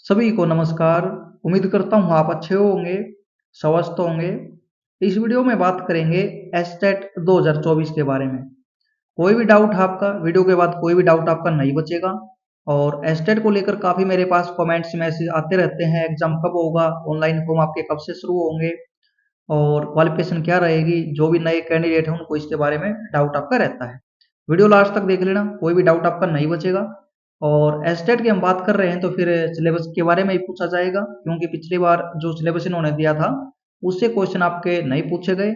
सभी को नमस्कार। उम्मीद करता हूँ आप अच्छे होंगे, स्वस्थ होंगे। इस वीडियो में बात करेंगे एसटेट 2024 के बारे में। कोई भी डाउट आपका वीडियो के बाद कोई भी डाउट आपका नहीं बचेगा। और एसटेट को लेकर काफ़ी मेरे पास कमेंट्स मैसेज आते रहते हैं, एग्जाम कब होगा, ऑनलाइन फॉर्म आपके कब से शुरू होंगे और क्वालिफिकेशन क्या रहेगी। जो भी नए कैंडिडेट हैं उनको इसके बारे में डाउट आपका रहता है। वीडियो लास्ट तक देख लेना, कोई भी डाउट आपका नहीं बचेगा। और एस्टेट की हम बात कर रहे हैं तो फिर सिलेबस के बारे में ही पूछा जाएगा, क्योंकि पिछली बार जो सिलेबस इन्होंने दिया था उससे क्वेश्चन आपके नहीं पूछे गए।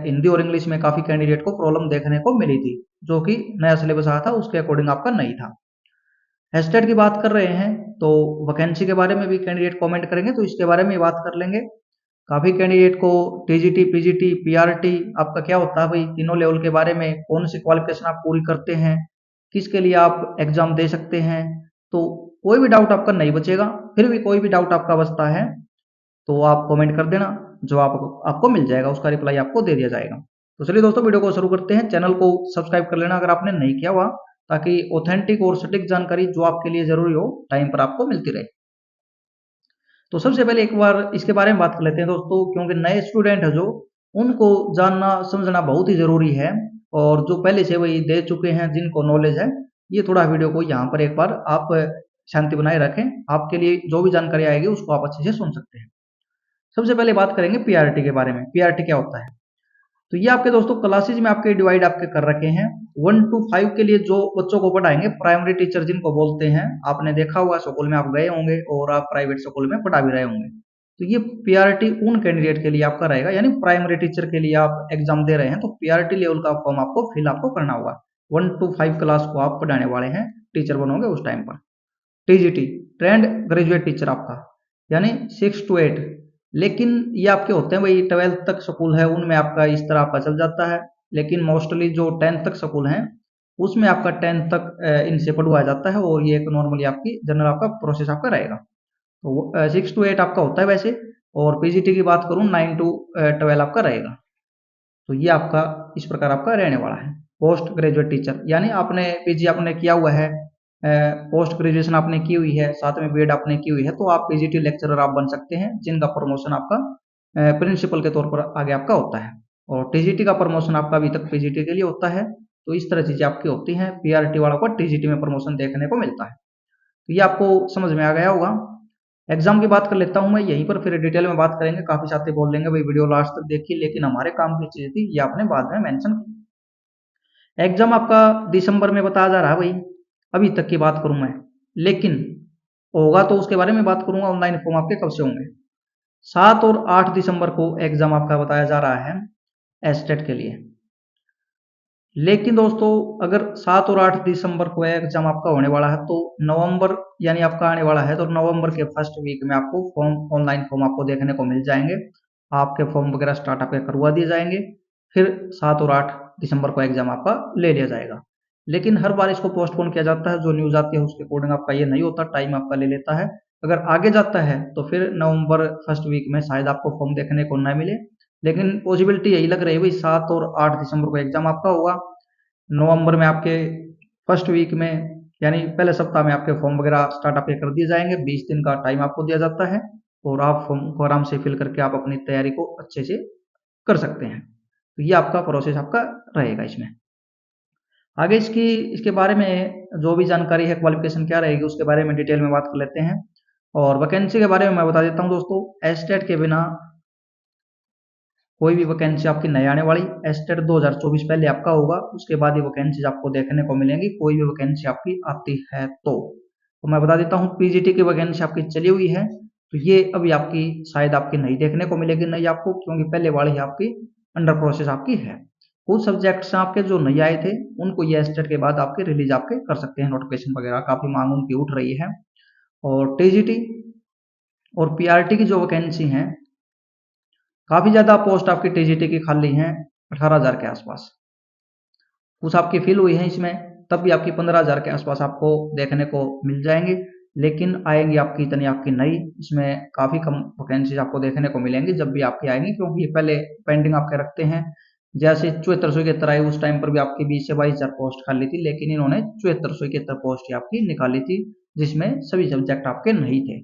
हिंदी और इंग्लिश में काफ़ी कैंडिडेट को प्रॉब्लम देखने को मिली थी, जो कि नया सिलेबस आया था उसके अकॉर्डिंग आपका नहीं था। एस्टेट की बात कर रहे हैं तो वैकेंसी के बारे में भी कैंडिडेट कमेंट करेंगे, तो इसके बारे में ही बात कर लेंगे। काफ़ी कैंडिडेट को टीजीटी, पीजीटी, पीआरटी आपका क्या होता है भाई, तीनों लेवल के बारे में, कौन सी क्वालिफिकेशन आप पूरी करते हैं, किसके लिए आप एग्जाम दे सकते हैं। तो कोई भी डाउट आपका नहीं बचेगा। फिर भी कोई भी डाउट आपका बचता है तो आप कमेंट कर देना, जो आपको मिल जाएगा उसका रिप्लाई आपको दे दिया जाएगा। तो चलिए दोस्तों, वीडियो को शुरू करते हैं। चैनल को सब्सक्राइब कर लेना अगर आपने नहीं किया हुआ, ताकि ऑथेंटिक और सटीक जानकारी जो आपके लिए जरूरी हो टाइम पर आपको मिलती रहे। तो सबसे पहले एक बार इसके बारे में बात कर लेते हैं दोस्तों, क्योंकि नए स्टूडेंट है जो, उनको जानना समझना बहुत ही ज़रूरी है। और जो पहले से वही दे चुके हैं, जिनको नॉलेज है, ये थोड़ा वीडियो को यहाँ पर एक बार आप शांति बनाए रखें। आपके लिए जो भी जानकारी आएगी उसको आप अच्छे से सुन सकते हैं। सबसे पहले बात करेंगे पीआरटी के बारे में। पीआरटी क्या होता है, तो ये आपके दोस्तों क्लासेज में आपके डिवाइड आपके कर रखे हैं। 1 to 5 के लिए जो बच्चों को पढ़ाएंगे, प्राइमरी टीचर जिनको बोलते हैं, आपने देखा होगा स्कूल में आप गए होंगे और आप प्राइवेट स्कूल में पढ़ा भी रहे होंगे। तो ये पीआरटी उन कैंडिडेट के लिए आपका रहेगा, यानी प्राइमरी टीचर के लिए आप एग्जाम दे रहे हैं तो पीआरटी लेवल का फॉर्म आपको फिल आपको करना होगा। 1 to 5 क्लास को आप पढ़ाने वाले हैं, टीचर बनोगे उस टाइम पर। टीजीटी, ट्रेंड ग्रेजुएट टीचर आपका, यानी 6 to 8। लेकिन ये आपके होते हैं भाई 12th तक स्कूल है उनमें आपका इस तरह आपका चल जाता है। लेकिन मोस्टली जो 10th तक स्कूल हैं उसमें आपका 10th तक इनसे पढ़वाया जाता है, और ये एक नॉर्मली आपकी जनरल आपका प्रोसेस आपका रहेगा। तो 6 to 8 आपका होता है वैसे। और पीजीटी की बात करूँ 9 to 12 आपका रहेगा। तो ये आपका इस प्रकार आपका रहने वाला है। पोस्ट ग्रेजुएट टीचर, यानी आपने पीजी आपने किया हुआ है, पोस्ट ग्रेजुएशन आपने की हुई है, साथ में बीएड आपने की हुई है, तो आप पीजीटी लेक्चरर आप बन सकते हैं, जिनका प्रमोशन आपका प्रिंसिपल के तौर पर आगे आपका होता है। और टीजीटी का प्रमोशन आपका अभी तक पीजीटी के लिए होता है। तो इस तरह चीजें आपकी होती हैं। पीआरटी वालों को टीजीटी में प्रमोशन देखने को मिलता है। तो ये आपको समझ में आ गया होगा। एग्जाम की बात कर लेता हूँ मैं यहीं पर, फिर डिटेल में बात करेंगे। काफी साथी बोल लेंगे भाई वीडियो लास्ट तक देखिए, लेकिन हमारे काम की चीज थी, ये आपने बाद में मेंशन की। एग्जाम आपका दिसंबर में बताया जा रहा है भाई, अभी तक की बात करूं मैं। लेकिन होगा तो उसके बारे में बात करूंगा। ऑनलाइन फॉर्म आपके कब से होंगे, 7 और 8 दिसंबर को एग्जाम आपका बताया जा रहा है एस्टेट के लिए। लेकिन दोस्तों, अगर 7 और 8 दिसंबर को एग्जाम आपका होने वाला है, तो नवंबर यानी आपका आने वाला है, तो नवंबर के फर्स्ट वीक में आपको फॉर्म, ऑनलाइन फॉर्म आपको देखने को मिल जाएंगे। आपके फॉर्म वगैरह स्टार्ट आपके करवा दिए जाएंगे। फिर 7 और 8 दिसंबर को एग्जाम आपका ले लिया जाएगा। लेकिन हर बार इसको पोस्टपोन किया जाता है, जो न्यूज आती है उसके अकॉर्डिंग आपका ये नहीं होता, टाइम आपका ले लेता है। अगर आगे जाता है तो फिर नवंबर फर्स्ट वीक में शायद आपको फॉर्म देखने को न मिले। लेकिन पॉसिबिलिटी यही लग रही है भाई, 7 और 8 दिसंबर को एग्जाम आपका होगा। नवंबर में आपके फर्स्ट वीक में, यानी पहले सप्ताह में आपके फॉर्म वगैरह स्टार्ट आपके कर दिए जाएंगे। 20 दिन का टाइम आपको दिया जाता है, और आप फॉर्म को आराम से फिल करके आप अपनी तैयारी को अच्छे से कर सकते हैं। तो ये आपका प्रोसेस आपका रहेगा इसमें। आगे इसके बारे में जो भी जानकारी है, क्वालिफिकेशन क्या रहेगी, उसके बारे में डिटेल में बात कर लेते हैं। और वैकेंसी के बारे में मैं बता देता हूँ दोस्तों। एस्टेट के बिना कोई भी वैकेंसी आपकी नहीं आने वाली। एस्टेट 2024 पहले आपका होगा, उसके बाद ही वैकेंसी आपको देखने को मिलेंगी, कोई भी वैकेंसी आपकी आती है तो मैं बता देता हूँ, पीजीटी की वैकेंसी आपकी चली हुई है, तो ये अभी आपकी शायद आपकी नहीं देखने को मिलेगी, नहीं आपको, क्योंकि पहले वाली ही आपकी अंडर प्रोसेस आपकी है। कुछ सब्जेक्ट्स आपके जो नहीं आए थे उनको ये एस्टेट के बाद आपके रिलीज आपके कर सकते हैं, नोटिफिकेशन वगैरह काफी मांग उनकी उठ रही है। और टीजीटी और पीआरटी की जो वैकेंसी है, काफी ज्यादा पोस्ट आपकी टीजीटी की खाली हैं, 18,000 के आसपास। कुछ आपकी फिल हुई है इसमें, तब भी आपकी 15,000 के आसपास आपको देखने को मिल जाएंगे। लेकिन आएंगी आपकी इतनी आपकी नई, इसमें काफी कम वैकेंसीज आपको देखने को मिलेंगी जब भी आपकी आएंगी, क्योंकि ये पहले पेंडिंग आपके रखते हैं। जैसे 7471 आई, उस टाइम पर भी आपकी 20 से 22,000 पोस्ट खाली थी, लेकिन इन्होंने 7471 पोस्ट आपकी निकाली थी, जिसमें सभी सब्जेक्ट आपके नहीं थे।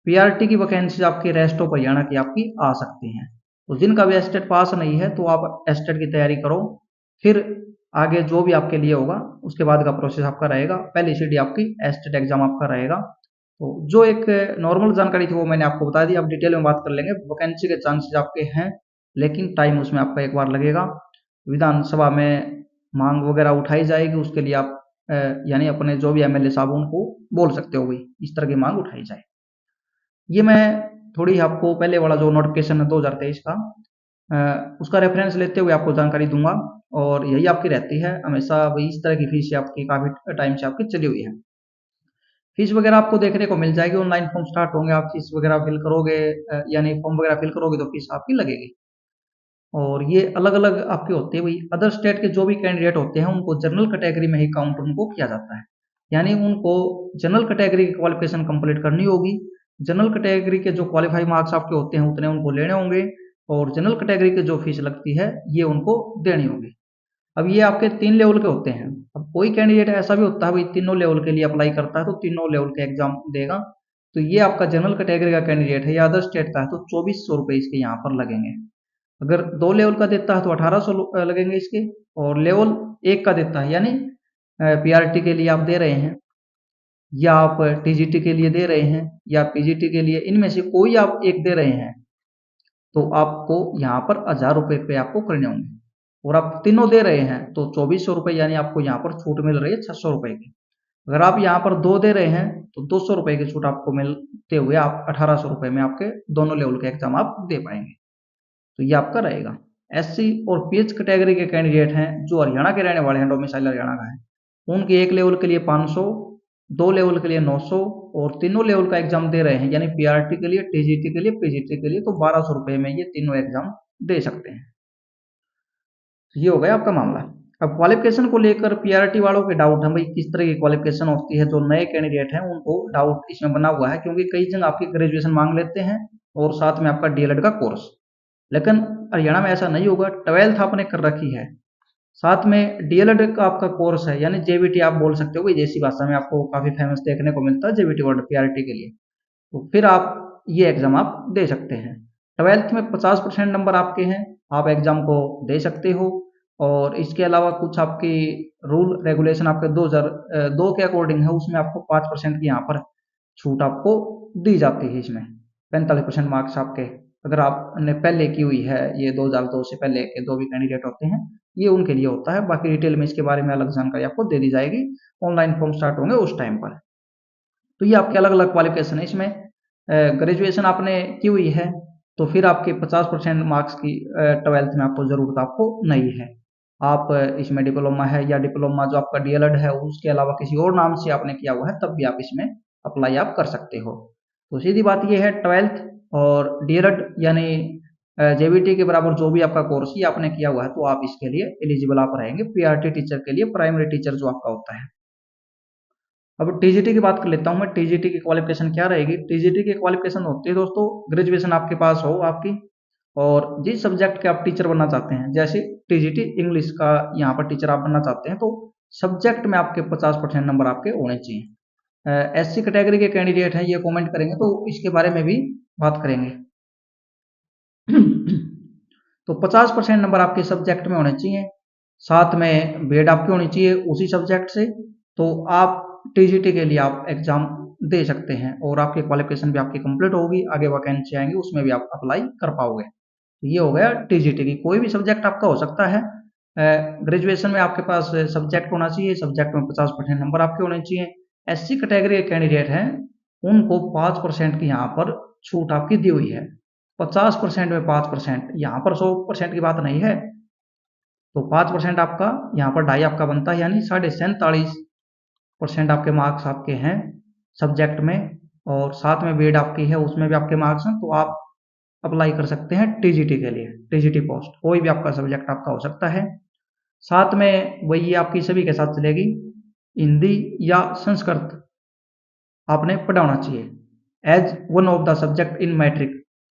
पीआरटी की वैकेंसी आपकी रेस्ट ऑफ हरियाणा की आपकी आ सकती हैं। तो जिनका भी एस्टेट पास नहीं है तो आप एस्टेट की तैयारी करो, फिर आगे जो भी आपके लिए होगा उसके बाद का प्रोसेस आपका रहेगा। पहली सीढ़ी आपकी एस्टेट एग्जाम आपका रहेगा। तो जो एक नॉर्मल जानकारी थी वो मैंने आपको बता दी। अब डिटेल में बात कर लेंगे। वैकेंसी के चांसेस आपके हैं, लेकिन टाइम उसमें आपका एक बार लगेगा। विधानसभा में मांग वगैरह उठाई जाएगी, उसके लिए आप यानी अपने जो भी एमएलए साहब उनको बोल सकते हो, भाई इस तरह की मांग उठाई जाए। ये मैं थोड़ी आपको पहले वाला जो नोटिफिकेशन है 2023 का, उसका रेफरेंस लेते हुए आपको जानकारी दूंगा, और यही आपकी रहती है हमेशा। वही इस तरह की फीस आपकी काफ़ी टाइम से आपकी चली हुई है। फीस वगैरह आपको देखने को मिल जाएगी। ऑनलाइन फॉर्म स्टार्ट होंगे, आप फीस वगैरह फिल करोगे, यानी फॉर्म वगैरह फिल करोगे तो फीस आपकी लगेगी। और ये अलग अलग आपके होते हैं भाई। अदर स्टेट के जो भी कैंडिडेट होते हैं उनको जनरल कैटेगरी में ही काउंट उनको किया जाता है, यानी उनको जनरल कैटेगरी की क्वालिफिकेशन कंप्लीट करनी होगी। जनरल कैटेगरी के जो क्वालिफाई मार्क्स आपके होते हैं उतने उनको लेने होंगे, और जनरल कैटेगरी की जो फीस लगती है ये उनको देनी होगी। अब ये आपके 3 लेवल के होते हैं। अब कोई कैंडिडेट ऐसा भी होता है भाई तीनों लेवल के लिए अप्लाई करता है तो तीनों लेवल के एग्जाम देगा। तो ये आपका जनरल कैटेगरी का कैंडिडेट है या अदर स्टेट का है तो 2400 रुपये इसके यहाँ पर लगेंगे। अगर 2 लेवल का देता है तो 1800 लगेंगे इसके, और लेवल 1 का देता है यानी पीआरटी के लिए आप दे रहे हैं, या आप टीजीटी के लिए दे रहे हैं, या पीजीटी के लिए, इनमें से कोई आप एक दे रहे हैं तो आपको यहाँ पर 1000 रुपये पे आपको करने होंगे। और आप तीनों दे रहे हैं तो 2400 रुपये, यानी आपको यहाँ पर छूट मिल रही है 600 रुपये की। अगर आप यहाँ पर 2 दे रहे हैं तो 200 रुपये की छूट आपको मिलते हुए आप 1800 रुपये में आपके दोनों लेवल के एग्जाम आप दे पाएंगे। तो ये आपका रहेगा। एससी और पीएच कैटेगरी के कैंडिडेट हैं जो हरियाणा के रहने वाले हैं, डोमिसाइल हरियाणा का है, उनके एक लेवल के लिए 500, 2 लेवल के लिए 900, और तीनों लेवल का एग्जाम दे रहे हैं, यानी पीआरटी के लिए, टीजीटी के लिए, पीजीटी के लिए, तो 1200 रुपये में ये तीनों एग्जाम दे सकते हैं। तो ये हो गया आपका मामला। अब क्वालिफिकेशन को लेकर पीआरटी वालों के डाउट है भाई किस तरह की क्वालिफिकेशन होती है। जो नए कैंडिडेट हैं उनको डाउट इसमें बना हुआ है, क्योंकि कई जगह आपकी ग्रेजुएशन मांग लेते हैं और साथ में आपका डीएलएड का कोर्स। लेकिन हरियाणा में ऐसा नहीं होगा। 12th आपने कर रखी है, साथ में डीएलएड का आपका कोर्स है, यानी जेबीटी आप बोल सकते हो, जैसी भाषा में आपको काफी फेमस देखने को मिलता है जेबीटी वर्ड पीआरटी के लिए। तो फिर आप ये एग्जाम आप दे सकते हैं। 12th में 50% नंबर आपके हैं, आप एग्जाम को दे सकते हो। और इसके अलावा कुछ आपकी रूल रेगुलेशन आपके 2002 के अकॉर्डिंग है, उसमें आपको 5% की यहाँ पर छूट आपको दी जाती है। इसमें 45% मार्क्स आपके, अगर आपने पहले की हुई है, ये 2002 से पहले के जो भी कैंडिडेट होते हैं ये उनके लिए होता है। बाकी डिटेल में इसके बारे में अलग जानकारी आपको दे दी जाएगी, ऑनलाइन फॉर्म स्टार्ट होंगे उस टाइम पर। तो ये आपके अलग अलग क्वालिफिकेशन है। इसमें ग्रेजुएशन आपने की हुई है तो फिर आपके 50% मार्क्स की 12th में आपको ज़रूरत आपको नहीं है। आप इसमें डिप्लोमा है या डिप्लोमा जो आपका डीएलएड है उसके अलावा किसी और नाम से आपने किया हुआ है तब भी आप इसमें अप्लाई आप कर सकते हो। तो सीधी बात ये है 12th और डीएलएड यानी जेबीटी के बराबर जो भी आपका कोर्स ही आपने किया हुआ है तो आप इसके लिए एलिजिबल आप रहेंगे पीआरटी टीचर के लिए, प्राइमरी टीचर जो आपका होता है। अब टीजीटी की बात कर लेता हूं मैं। टीजीटी की क्वालिफिकेशन क्या रहेगी। टीजीटी की क्वालिफिकेशन होती है दोस्तों, ग्रेजुएशन आपके पास हो आपकी, और जिस सब्जेक्ट के आप टीचर बनना चाहते हैं, जैसे टीजीटी इंग्लिश का यहाँ पर टीचर आप बनना चाहते हैं तो सब्जेक्ट में आपके 50% नंबर आपके होने चाहिए। एससी कैटेगरी के कैंडिडेट हैं ये कमेंट करेंगे तो इसके बारे में भी बात करेंगे। तो 50% नंबर आपके सब्जेक्ट में होने चाहिए, साथ में बीएड आपकी होनी चाहिए उसी सब्जेक्ट से। तो आप टीजीटी के लिए आप एग्जाम दे सकते हैं और आपकी क्वालिफिकेशन भी आपकी कंप्लीट होगी, आगे वैकेंसी आएंगी उसमें भी आप अप्लाई कर पाओगे। ये हो गया टीजीटी की। कोई भी सब्जेक्ट आपका हो सकता है। ग्रेजुएशन में आपके पास सब्जेक्ट होना चाहिए, सब्जेक्ट में 50% नंबर आपके होने चाहिए। एससी कैटेगरी के कैंडिडेट हैं उनको 5% की यहाँ पर छूट आपकी दी हुई है। 50% में 5%, यहाँ पर 100% की बात नहीं है। तो 5% आपका यहाँ पर ढाई आपका बनता है, यानी 47.5% आपके मार्क्स आपके हैं सब्जेक्ट में, और साथ में बीएड आपकी है उसमें भी आपके मार्क्स हैं। तो आप अप्लाई कर सकते हैं टीजीटी के लिए। टीजीटी पोस्ट कोई भी आपका सब्जेक्ट आपका हो सकता है। साथ में वही आपकी सभी के साथ चलेगी, हिंदी या संस्कृत आपने पढ़ाना चाहिए as one of the subject in matric,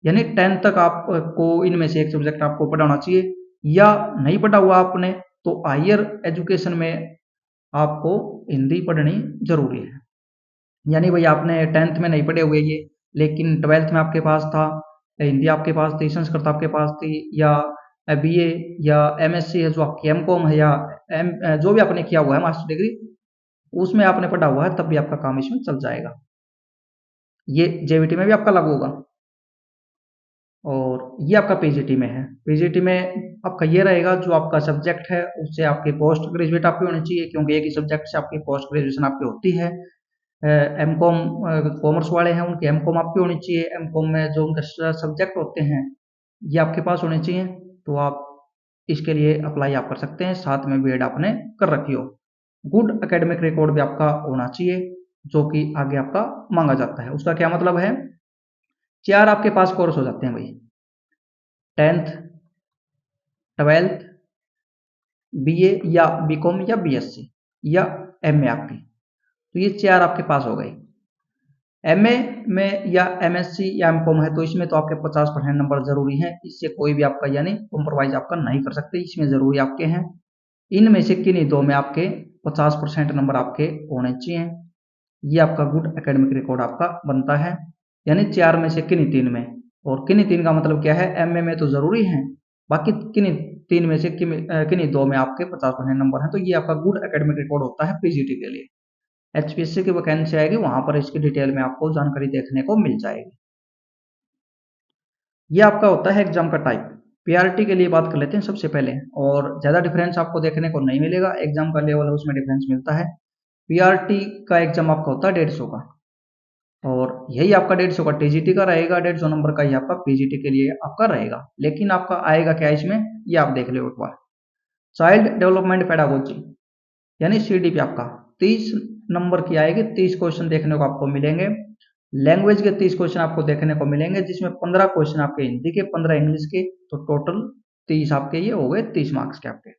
यानी 10th तक आपको इनमें से एक सब्जेक्ट आपको पढ़ाना चाहिए। या नहीं पढ़ा हुआ आपने तो हायर एजुकेशन में आपको हिंदी पढ़नी जरूरी है। यानी भाई आपने 10th में नहीं पढ़े हुए ये, लेकिन 12th में आपके पास था, हिंदी आपके पास थी, संस्कृत आपके पास थी, या बीए या एमएससी है जो आपकी एमकॉम है, या जो भी आपने किया हुआ है मास्टर डिग्री उसमें आपने पढ़ा हुआ है, तब भी आपका काम इसमें चल जाएगा। ये जेवीटी में भी आपका लागू होगा। और ये आपका पीजीटी में है। पीजीटी में आपका ये रहेगा जो आपका सब्जेक्ट है उससे आपकी पोस्ट ग्रेजुएट आपकी होनी चाहिए, क्योंकि एक ही सब्जेक्ट से आपकी पोस्ट ग्रेजुएशन आपकी होती है। एमकॉम कॉमर्स वाले हैं उनकी एमकॉम आपकी होनी चाहिए। एमकॉम में जो उनके सब्जेक्ट होते हैं ये आपके पास होने चाहिए, तो आप इसके लिए अप्लाई आप कर सकते हैं। साथ में बीएड आपने कर रखी हो। गुड एकेडमिक रिकॉर्ड भी आपका होना चाहिए, जो कि आगे आपका मांगा जाता है। उसका क्या मतलब है, 4 आपके पास कोर्स हो जाते हैं भाई, 10th 12th बीए या बीकॉम या बीएससी या एमए आपकी, तो ये 4 आपके पास हो गए। एमए में या एमएससी या एमकॉम है तो इसमें तो आपके 50% नंबर जरूरी हैं, इससे कोई भी आपका यानी कॉम्प्रोमाइज आपका नहीं कर सकते, इसमें जरूरी आपके हैं। इनमें से किन्हीं दो में आपके 50% नंबर आपके होने चाहिए। ये आपका गुड एकेडमिक रिकॉर्ड आपका बनता है, यानी 4 में से किन्हीं 3 में। और किन्हीं 3 का मतलब क्या है, एमए में तो जरूरी है, बाकी किन्हीं 3 में से किन्हीं 2 में आपके 50% नंबर हैं, तो ये आपका गुड एकेडमिक रिकॉर्ड होता है पीजीटी के लिए। एचपीएससी की वैकेंसी आएगी वहां पर इसकी डिटेल में आपको जानकारी देखने को मिल जाएगी। ये आपका होता है एग्जाम का टाइप। पीआरटी के लिए बात कर लेते हैं सबसे पहले, और ज्यादा डिफरेंस आपको देखने को नहीं मिलेगा, एग्जाम का लेवल है उसमें डिफरेंस मिलता है। पीआरटी का एग्जाम आपका होता है 150 का, और यही आपका 150 का टीजीटी का रहेगा, 150 नंबर का ही आपका पीजीटी के लिए आपका रहेगा। लेकिन आपका आएगा क्या इसमें, ये आप देख लो एक बार। चाइल्ड डेवलपमेंट पेडागोजी यानी सीडीपी आपका 30 नंबर की आएगी, 30 क्वेश्चन देखने को आपको मिलेंगे। लैंग्वेज के 30 क्वेश्चन आपको देखने को मिलेंगे, जिसमें 15 क्वेश्चन आपके हिंदी के, 15 इंग्लिश के, तो टोटल 30 आपके ये हो गए 30 मार्क्स के आपके।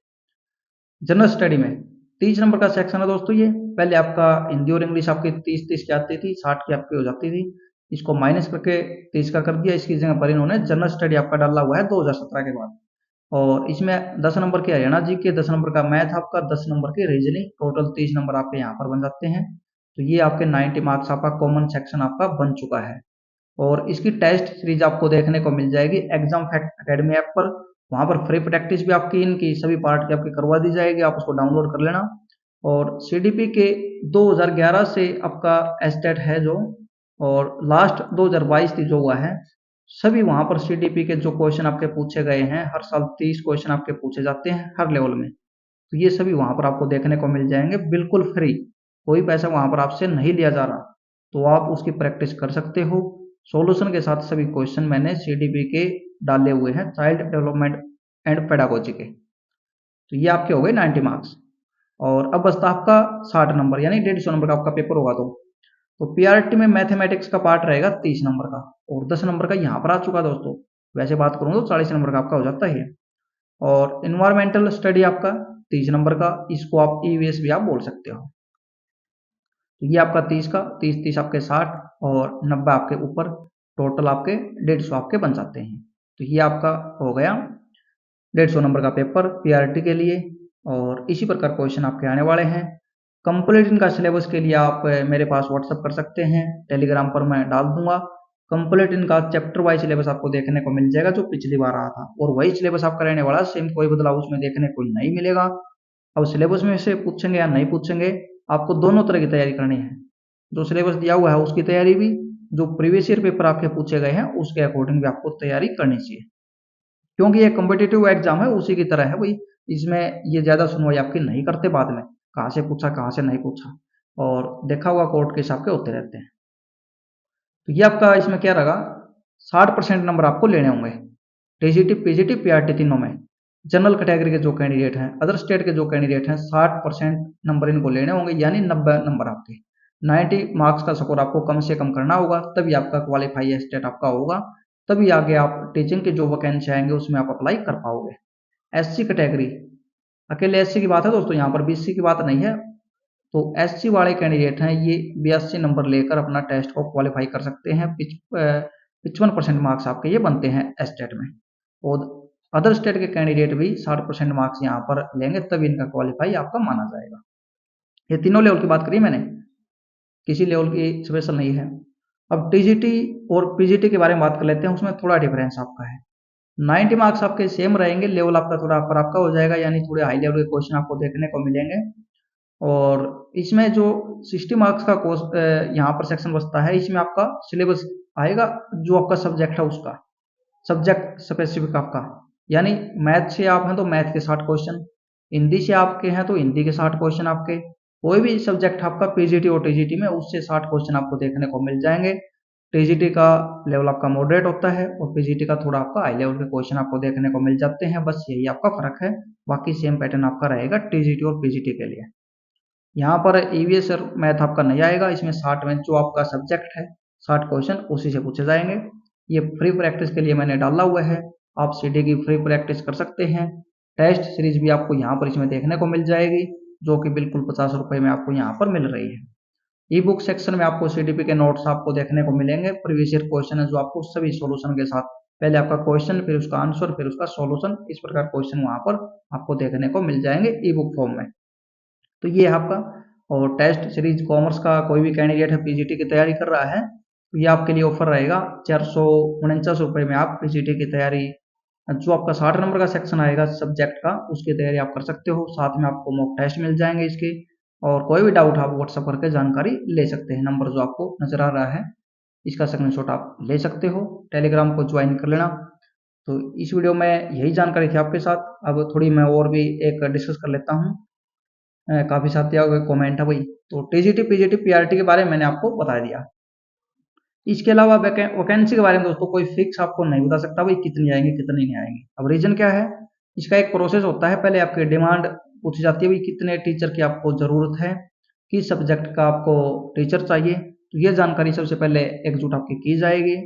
जनरल स्टडी में 30 नंबर का सेक्शन है दोस्तों। ये पहले आपका हिंदी और इंग्लिश आपकी 30-30 की आती थी, 60 की आपकी हो जाती थी, इसको माइनस करके 30 का कर दिया। इसकी जगह पर इन्होंने जनरल स्टडी आपका डाला हुआ है 2017 के बाद। और इसमें 10 नंबर के हरियाणा जी के, 10 नंबर का मैथ आपका, 10 नंबर की रीजनिंग, टोटल 30 नंबर आपके यहाँ पर बन जाते हैं। तो ये आपके 90 मार्क्स आपका कॉमन सेक्शन आपका बन चुका है। और इसकी टेस्ट सीरीज आपको देखने को मिल जाएगी एग्जाम फैक्ट एकेडमी ऐप पर। वहां पर फ्री प्रैक्टिस भी आपकी इनकी सभी पार्ट की आपकी करवा दी जाएगी, आप उसको डाउनलोड कर लेना। और सीडीपी के 2011 से आपका एस्टेट है जो, और लास्ट 2022 की जो हुआ है, सभी वहां पर सीडीपी के जो क्वेश्चन आपके पूछे गए हैं, हर साल 30 क्वेश्चन आपके पूछे जाते हैं हर लेवल में, तो ये सभी वहां पर आपको देखने को मिल जाएंगे बिल्कुल फ्री। कोई पैसा वहां पर आपसे नहीं लिया जा रहा, तो आप उसकी प्रैक्टिस कर सकते हो। सॉल्यूशन के साथ सभी क्वेश्चन मैंने सीडीपी के डाले हुए हैं, चाइल्ड डेवलपमेंट एंड पेडागोजी के। तो ये आपके हो गए 90 मार्क्स। और अब बचता आपका 60 नंबर, यानी 150 नंबर का आपका पेपर होगा। तो पीआरटी में मैथमेटिक्स का पार्ट रहेगा 30 नंबर का, और 10 नंबर का यहाँ पर आ चुका दोस्तों। वैसे बात करूँ तो 40 नंबर का आपका हो जाता है। और इन्वायरमेंटल स्टडी आपका 30 नंबर का, इसको आप ईवीएस भी आप बोल सकते हो। तो ये आपका 30 का 30 आपके 60 और 90 आपके ऊपर, टोटल आपके 150 आपके बन जाते हैं। तो ये आपका हो गया 150 नंबर का पेपर पीआरटी के लिए। और इसी प्रकार क्वेश्चन आपके आने वाले हैं। कंप्लीट इनका सिलेबस के लिए आप मेरे पास व्हाट्सअप कर सकते हैं, टेलीग्राम पर मैं डाल दूंगा। कंप्लीट इनका चैप्टर वाइज सिलेबस आपको देखने को मिल जाएगा जो पिछली बार आया था, और वही सिलेबस आपका रहने वाला, सेम कोई बदलाव उसमें देखने को नहीं मिलेगा। अब सिलेबस में से पूछेंगे या नहीं पूछेंगे, आपको दोनों तरह की तैयारी करनी है। जो सिलेबस दिया हुआ है उसकी तैयारी भी, जो प्रीवियस ईयर पेपर आपके पूछे गए हैं उसके अकॉर्डिंग भी आपको तैयारी करनी चाहिए, क्योंकि ये कॉम्पिटिटिव एग्जाम है उसी की तरह है भाई। इसमें ये ज्यादा सुनवाई आपकी नहीं करते बाद में, कहाँ से पूछा कहाँ से नहीं पूछा, और देखा हुआ कोर्ट के हिसाब के होते रहते हैं। तो ये आपका इसमें क्या रहा, 60% नंबर आपको लेने होंगे टीजीटी पीजीटी पीआरटी तीनों में। जनरल कैटेगरी के जो कैंडिडेट हैं, अदर स्टेट के जो कैंडिडेट हैं, 60% नंबर इनको लेने होंगे, यानी 90 नंबर आपके। 90 मार्क्स का स्कोर आपको कम से कम करना होगा, तभी आपका क्वालिफाई स्टेट आपका होगा, तभी आगे आप टीचिंग के जो वैकेंसी आएंगे उसमें आप अप्लाई कर पाओगे। एससी कैटेगरी, अकेले एससी की बात है दोस्तों, यहाँ पर बीसी की बात नहीं है। तो एससी वाले कैंडिडेट हैं ये 82 नंबर लेकर अपना टेस्ट को क्वालिफाई कर सकते हैं। 55% मार्क्स आपके ये बनते हैं एस्टेट में। और अदर स्टेट के कैंडिडेट भी 60% मार्क्स यहाँ पर लेंगे, तब इनका क्वालिफाई आपका माना जाएगा। ये तीनों लेवल की बात करी मैंने, किसी लेवल की स्पेशल नहीं है। अब टीजीटी और पीजीटी के बारे में बात कर लेते हैं, उसमें थोड़ा डिफरेंस आपका है। 90 मार्क्स आपके सेम रहेंगे, लेवल आपका थोड़ा पर आपका हो जाएगा, यानी थोड़े हाई लेवल के क्वेश्चन आपको देखने को मिलेंगे। और इसमें जो 60 मार्क्स का कोर्स यहाँ पर सेक्शन बचता है, इसमें आपका सिलेबस आएगा जो आपका सब्जेक्ट है उसका, सब्जेक्ट स्पेसिफिक आपका, यानी मैथ से आप हैं तो मैथ के 60 क्वेश्चन, हिंदी से आपके हैं तो हिंदी के 60 क्वेश्चन आपके, कोई भी सब्जेक्ट आपका पीजीटी और टीजीटी में उससे 60 क्वेश्चन आपको देखने को मिल जाएंगे। टीजीटी का लेवल आपका मॉडरेट होता है और पीजीटी का थोड़ा आपका हाई लेवल के क्वेश्चन आपको देखने को मिल जाते हैं, बस यही आपका फर्क है। बाकी सेम पैटर्न आपका रहेगा टीजीटी और पीजीटी के लिए। यहाँ पर ईवीएस और मैथ आपका नहीं आएगा, इसमें 60 में जो आपका सब्जेक्ट है 60 क्वेश्चन उसी से पूछे जाएंगे। ये फ्री प्रैक्टिस के लिए मैंने डाला हुआ है, आप सीडी की फ्री प्रैक्टिस कर सकते हैं। टेस्ट सीरीज भी आपको यहाँ पर इसमें देखने को मिल जाएगी, जो कि बिल्कुल 50 रुपये में आपको यहाँ पर मिल रही है। ई बुक सेक्शन में आपको सीडीपी के नोट्स आपको देखने को मिलेंगे, प्रीवियस ईयर क्वेश्चन है जो आपको सभी सॉल्यूशन के साथ, पहले आपका क्वेश्चन फिर उसका आंसर फिर उसका सॉल्यूशन, इस प्रकार क्वेश्चन वहां पर आपको देखने को मिल जाएंगे ई बुक फॉर्म में। तो ये है आपका। और टेस्ट सीरीज कॉमर्स का कोई भी कैंडिडेट है पीजीटी की तैयारी कर रहा है तो ये आपके लिए ऑफर रहेगा, 449 रुपये में आप पीजीटी की तैयारी, जो आपका 60 नंबर का सेक्शन आएगा सब्जेक्ट का, उसकी तैयारी आप कर सकते हो। साथ में आपको मॉक टेस्ट मिल जाएंगे इसके, और कोई भी डाउट आप व्हाट्सअप करके जानकारी ले सकते हैं। नंबर जो आपको नजर आ रहा है इसका स्क्रीनशॉट आप ले सकते हो, टेलीग्राम को ज्वाइन कर लेना। तो इस वीडियो में यही जानकारी थी आपके साथ। अब थोड़ी मैं और भी एक डिस्कस कर लेता हूँ, काफी साथियों का कमेंट है भाई। तो टीजीटी पीजीटी पीआरटी के बारे में मैंने आपको बता दिया। इसके अलावा वैकेंसी के बारे में दोस्तों कोई फिक्स आपको नहीं बता सकता भाई कितनी आएंगी कितनी नहीं आएंगी। अब रीजन क्या है, इसका एक प्रोसेस होता है, पहले आपकी डिमांड पूछी जाती है भाई कितने टीचर की आपको जरूरत है, किस सब्जेक्ट का आपको टीचर चाहिए, तो ये जानकारी सबसे पहले एकजुट आपकी की जाएगी।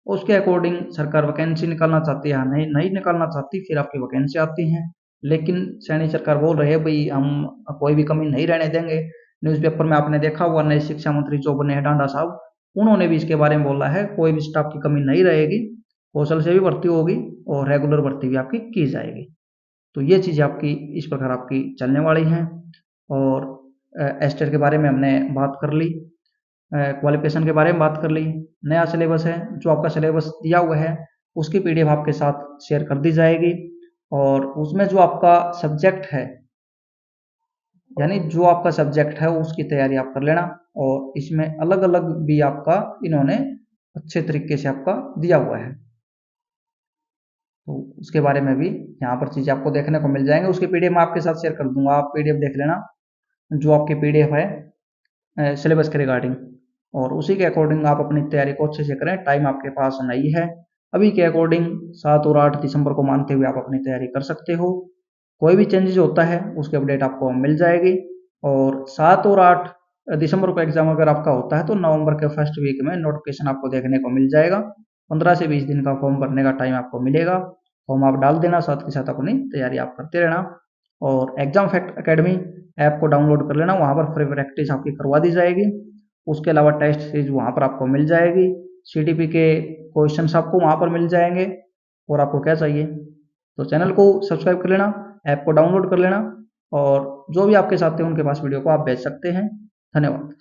उसके अकॉर्डिंग सरकार वैकेंसी निकालना चाहती है, नहीं नहीं निकालना चाहती, फिर आपकी वैकेंसी आती है। लेकिन सैनी सरकार बोल रही है भाई हम कोई भी कमी नहीं रहने देंगे। न्यूज़पेपर में आपने देखा हुआ नए शिक्षा मंत्री जो बने हैं डांडा साहब, उन्होंने भी इसके बारे में बोला है कोई भी स्टाफ की कमी नहीं रहेगी, कौशल से भी भर्ती होगी और रेगुलर भर्ती भी आपकी की जाएगी। तो ये चीज़ें आपकी इस प्रकार आपकी चलने वाली हैं। और एस्टेट के बारे में हमने बात कर ली, क्वालिफिकेशन के बारे में बात कर ली। नया सिलेबस है, जो आपका सिलेबस दिया हुआ है उसकी पीडीएफ आपके साथ शेयर कर दी जाएगी, और उसमें जो आपका सब्जेक्ट है, यानी जो आपका सब्जेक्ट है उसकी तैयारी आप कर लेना। और इसमें अलग अलग भी आपका इन्होंने अच्छे तरीके से आपका दिया हुआ है, तो उसके बारे में भी यहाँ पर चीज़ें आपको देखने को मिल जाएंगे। उसकी पीडीएफ मैं आपके साथ शेयर कर दूंगा, आप पीडीएफ देख लेना जो आपकी पीडीएफ है सिलेबस के रिगार्डिंग, और उसी के अकॉर्डिंग आप अपनी तैयारी को अच्छे से करें। टाइम आपके पास नहीं है अभी के अकॉर्डिंग, 7 और 8 दिसंबर को मानते हुए आप अपनी तैयारी कर सकते हो। कोई भी चेंजेस होता है उसकी अपडेट आपको मिल जाएगी। और 7 और 8 दिसंबर को एग्जाम अगर आपका होता है तो नवंबर के फर्स्ट वीक में नोटिफिकेशन आपको देखने को मिल जाएगा। 15 से 20 दिन का फॉर्म भरने का टाइम आपको मिलेगा, फॉर्म आप डाल देना, साथ के साथ अपनी तैयारी आप करते रहना। और एग्जाम फैक्ट अकेडमी ऐप को डाउनलोड कर लेना, वहाँ पर फ्री प्रैक्टिस आपकी करवा दी जाएगी। उसके अलावा टेस्ट सीरीज वहाँ पर आपको मिल जाएगी, सीडीपी के क्वेश्चंस आपको वहाँ पर मिल जाएंगे। और आपको क्या चाहिए, तो चैनल को सब्सक्राइब कर लेना, ऐप को डाउनलोड कर लेना, और जो भी आपके साथ हैं उनके पास वीडियो को आप भेज सकते हैं। धन्यवाद।